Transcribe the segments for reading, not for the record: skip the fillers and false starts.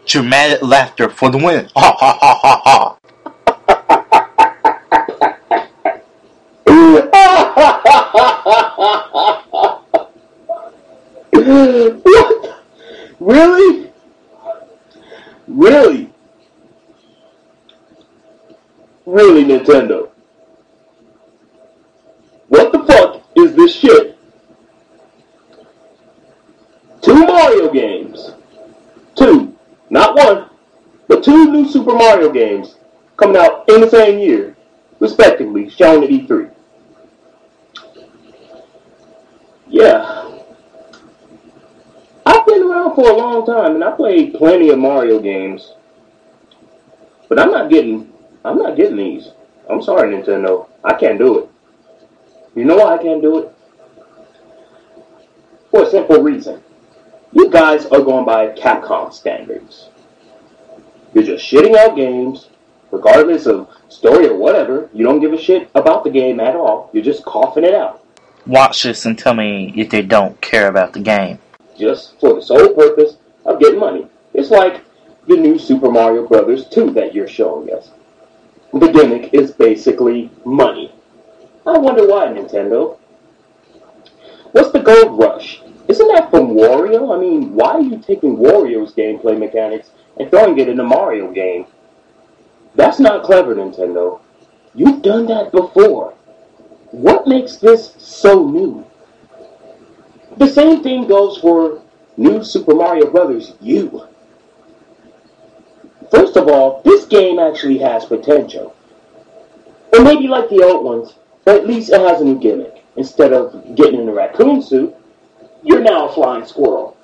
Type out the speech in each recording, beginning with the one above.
Dramatic laughter for the win. Ha ha ha ha ha. What? Really? Really? Really, Nintendo? What the fuck is this shit? 2 Mario games. 2. Not 1, but 2 new Super Mario games coming out in the same year, respectively, shown at E3. Yeah. I've been around for a long time, and I played plenty of Mario games. But I'm not getting these. I'm sorry, Nintendo. I can't do it. You know why I can't do it? For a simple reason. You guys are going by Capcom standards. You're just shitting out games, regardless of story or whatever. You don't give a shit about the game at all. You're just coughing it out. Watch this and tell me if they don't care about the game. Just for the sole purpose of getting money. It's like the new Super Mario Bros. 2 that you're showing us. The gimmick is basically money. I wonder why, Nintendo. What's the Gold Rush? Isn't that from Wario? I mean, why are you taking Wario's gameplay mechanics and throwing it in a Mario game? That's not clever, Nintendo. You've done that before. What makes this so new? The same thing goes for new Super Mario Bros. U. First of all, this game actually has potential. Or maybe like the old ones, but at least it has a new gimmick. Instead of getting in a raccoon suit, you're now a flying squirrel.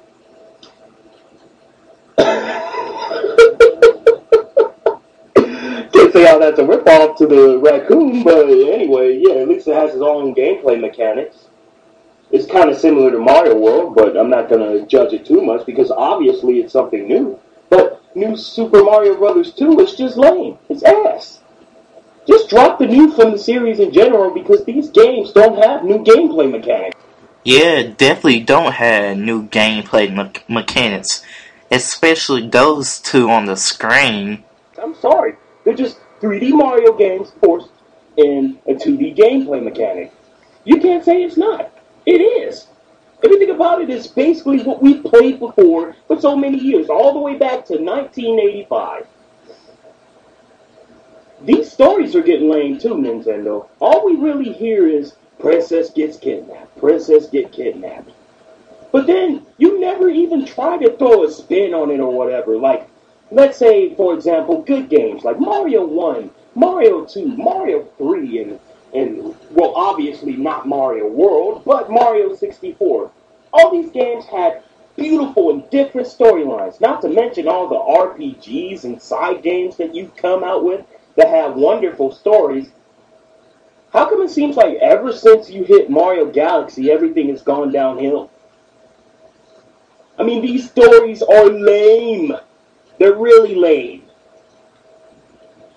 Can't say how that's a ripoff to the raccoon, but anyway, yeah, at least it has its own gameplay mechanics. It's kind of similar to Mario World, but I'm not going to judge it too much because obviously it's something new. But new Super Mario Bros. 2 is just lame. It's ass. Just drop the new from the series in general because these games don't have new gameplay mechanics. Yeah, definitely don't have new gameplay mechanics, especially those 2 on the screen. I'm sorry, they're just 3D Mario games forced in a 2D gameplay mechanic. You can't say it's not. It is. Everything about it is basically what we've played before for so many years, all the way back to 1985. These stories are getting lame too, Nintendo. All we really hear is, Princess gets kidnapped, Princess get kidnapped. But then, you never even try to throw a spin on it or whatever. Like, let's say, for example, good games like Mario 1, Mario 2, Mario 3, and well, obviously not Mario World, but Mario 64. All these games had beautiful and different storylines, not to mention all the RPGs and side games that you've come out with that have wonderful stories. How come it seems like ever since you hit Mario Galaxy, everything has gone downhill? I mean, these stories are lame. They're really lame.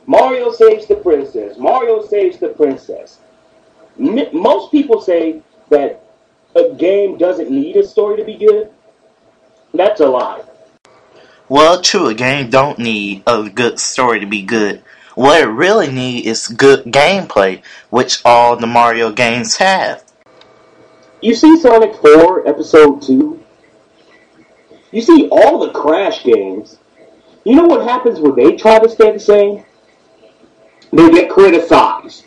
Mario saves the princess. Mario saves the princess. Most people say that a game doesn't need a story to be good. That's a lie. Well, true, a game don't need a good story to be good. What it really needs is good gameplay, which all the Mario games have. You see Sonic 4 Episode 2? You see all the Crash games. You know what happens when they try to stay the same? They get criticized.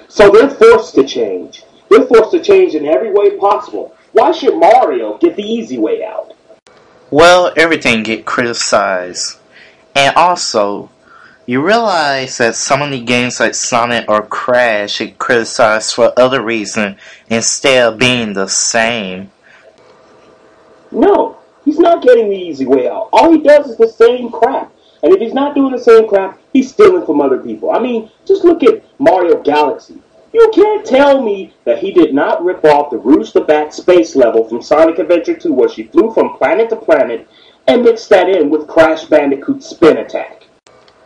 So they're forced to change. They're forced to change in every way possible. Why should Mario get the easy way out? Well, everything get criticized. And also, you realize that some of the games like Sonic or Crash get criticized for other reasons instead of being the same. No, he's not getting the easy way out. All he does is the same crap. And if he's not doing the same crap, he's stealing from other people. I mean, just look at Mario Galaxy. You can't tell me that he did not rip off the Rouge the Bat space level from Sonic Adventure 2 where she flew from planet to planet and mixed that in with Crash Bandicoot's spin attack.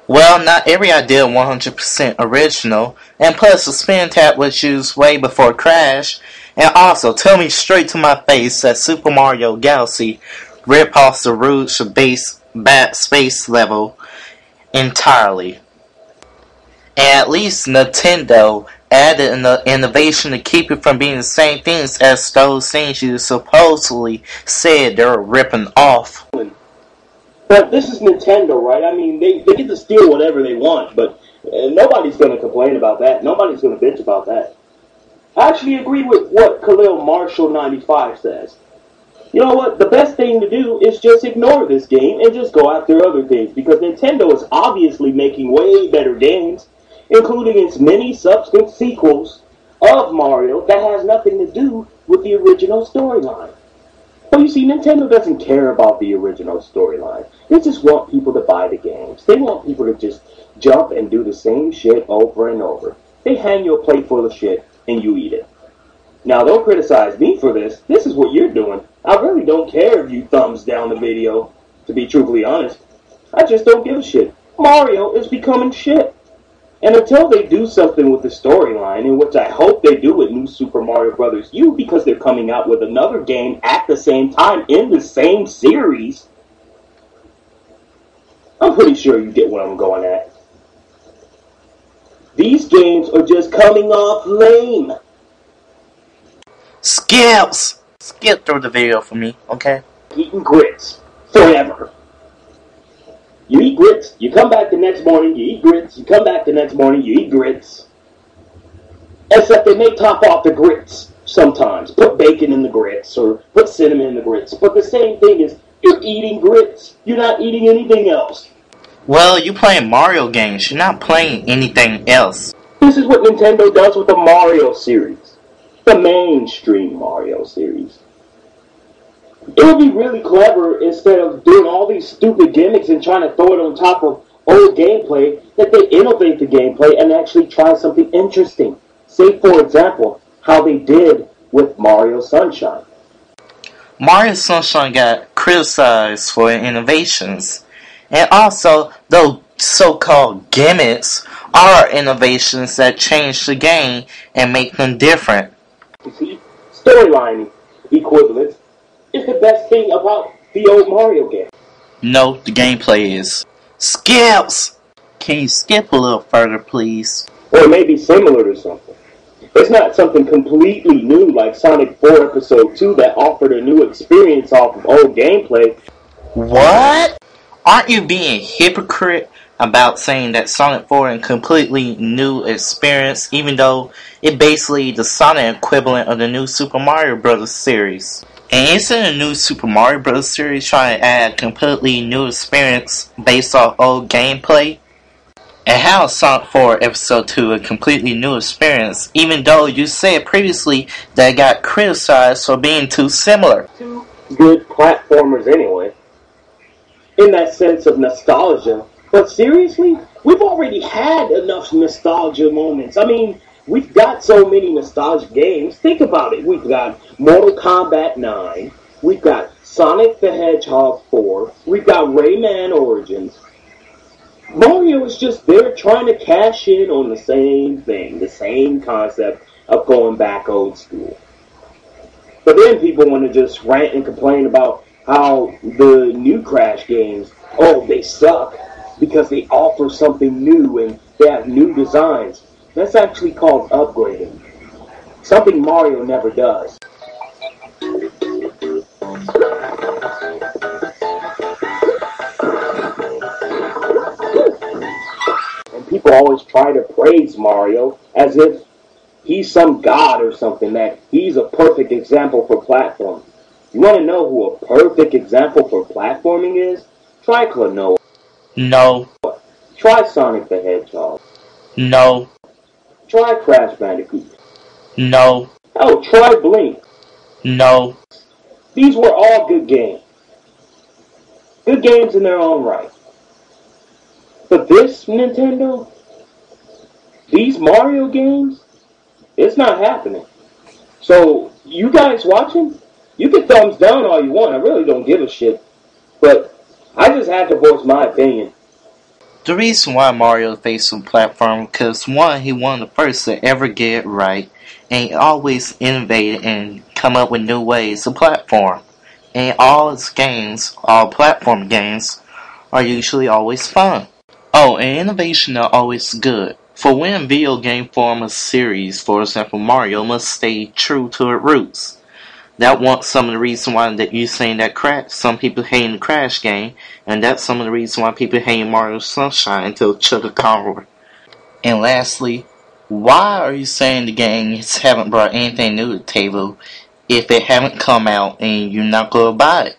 Well, not every idea 100% original, and plus the spin tap was used way before Crash, and also tell me straight to my face that Super Mario Galaxy rip off the roots of base bat space level entirely. And at least Nintendo added an innovation to keep it from being the same things as those things you supposedly said they were ripping off. But this is Nintendo, right? I mean, they get to steal whatever they want, but nobody's going to complain about that. Nobody's going to bitch about that. I actually agree with what Khalil Marshall 95 says. You know what? The best thing to do is just ignore this game and just go after other things, because Nintendo is obviously making way better games, including its many subsequent sequels of Mario that has nothing to do with the original storyline. But you see, Nintendo doesn't care about the original storyline. They just want people to buy the games. They want people to just jump and do the same shit over and over. They hang you a plate full of shit and you eat it. Now, don't criticize me for this. This is what you're doing. I really don't care if you thumbs down the video, to be truthfully honest. I just don't give a shit. Mario is becoming shit. And until they do something with the storyline, in which I hope they do with New Super Mario Bros. U, because they're coming out with another game at the same time in the same series, I'm pretty sure you get what I'm going at. These games are just coming off lame. Skips! Skip through the video for me, okay? Eating grits. Forever. You eat grits, you come back the next morning, you eat grits, you come back the next morning, you eat grits. Except they may top off the grits sometimes. Put bacon in the grits, or put cinnamon in the grits. But the same thing is, you're eating grits. You're not eating anything else. Well, you playing Mario games, you're not playing anything else. This is what Nintendo does with the Mario series. The mainstream Mario series. It would be really clever, instead of doing all these stupid gimmicks and trying to throw it on top of old gameplay, that they innovate the gameplay and actually try something interesting. Say, for example, how they did with Mario Sunshine. Mario Sunshine got criticized for innovations. And also, those so-called gimmicks are innovations that change the game and make them different. You see, storyline equivalence is the best thing about the old Mario game. No, the gameplay is. Skips! Can you skip a little further, please? Or maybe similar to something. It's not something completely new like Sonic 4 Episode 2 that offered a new experience off of old gameplay. What? Aren't you being a hypocrite about saying that Sonic 4 is a completely new experience, even though it's basically the Sonic equivalent of the new Super Mario Bros. Series? And isn't the new Super Mario Bros. Series trying to add a completely new experience based off old gameplay? And how is Sonic 4 Episode 2 a completely new experience, even though you said previously that it got criticized for being too similar? Two good platformers anyway, in that sense of nostalgia. But seriously, we've already had enough nostalgia moments. I mean, we've got so many nostalgic games. Think about it. We've got Mortal Kombat 9. We've got Sonic the Hedgehog 4. We've got Rayman Origins. Mario is just there trying to cash in on the same thing, the same concept of going back old school. But then people want to just rant and complain about how the new Crash games, oh, they suck because they offer something new and they have new designs. That's actually called upgrading. Something Mario never does. And people always try to praise Mario as if he's some god or something, that he's a perfect example for platforming. You want to know who a perfect example for platforming is? Try Klonoa. No. Try Sonic the Hedgehog. No. Try Crash Bandicoot. No. Oh, try Blink. No. These were all good games. Good games in their own right. But this Nintendo, these Mario games, it's not happening. So, you guys watching, you can thumbs down all you want. I really don't give a shit. But I just had to voice my opinion. The reason why Mario faced with platform because one, he one of the first to ever get it right, and he always innovated and come up with new ways to platform. And all his games, all platform games, are usually always fun. Oh, and innovation are always good. For when video game form a series, for example Mario must stay true to its roots. That was some of the reason why that you saying that Crash, some people hating the Crash game, and that's some of the reason why people hate Mario Sunshine until Chuck Conroy. And lastly, why are you saying the games haven't brought anything new to the table if it haven't come out and you're not gonna buy it?